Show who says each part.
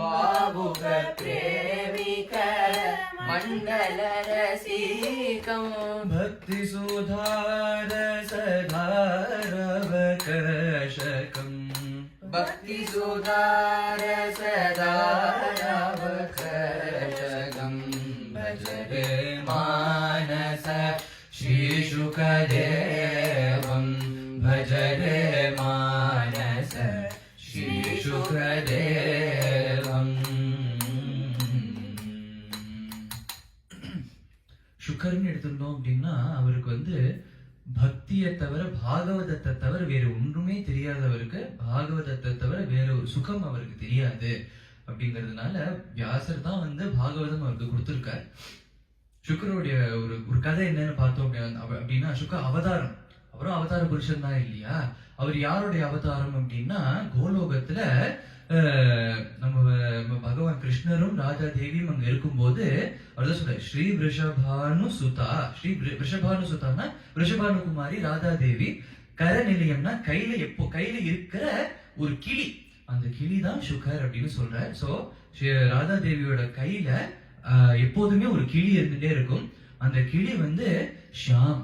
Speaker 1: भावुक प्रेमिक मंडल रसिकं
Speaker 2: भक्ति सुधार सदारवकर्षकं
Speaker 1: भक्ति सुधार सदारवकर्षकं भज रे मानस श्रीशुकदेवं भज रे मानस श्रीशुकदेवं.
Speaker 2: சுக்கர்னு எடுத்துட்டோம் அப்படின்னா அவருக்கு பக்தியை தவிர பாகவதத்தை தவிர வேற ஒன்றுமே தெரியாதவருக்கு, பாகவதத்தை தவிர வேற ஒரு சுகம் அவருக்கு தெரியாது. அப்படிங்கிறதுனால வியாசர் தான் பாகவதம் அவருக்கு கொடுத்திருக்காரு. சுக்கருடைய ஒரு கதை என்னன்னு பார்த்தோம் அப்படின்னா, சுக்கர் அவதாரம், அவரும் அவதார புருஷன் தான் இல்லையா? அவர் யாருடைய அவதாரம் அப்படின்னா, கோலோகத்துல நம்ம பகவான் கிருஷ்ணரும் ராஜா தேவியும் அங்க இருக்கும்போது அவர் சொல்ற ஸ்ரீ ரிஷபானு சுதா. ஸ்ரீ ரிஷபானு சுதான்னா ரிஷபானு குமாரி ராதா தேவி. கரநிலையம்னா கையில இருக்கிற ஒரு கிளி, அந்த கிளி தான் சுகர் அப்படின்னு சொல்ற. சோ ராதா தேவியோட கையில எப்போதுமே ஒரு கிளி இருந்துட்டே இருக்கும். அந்த கிளி ஷியாம்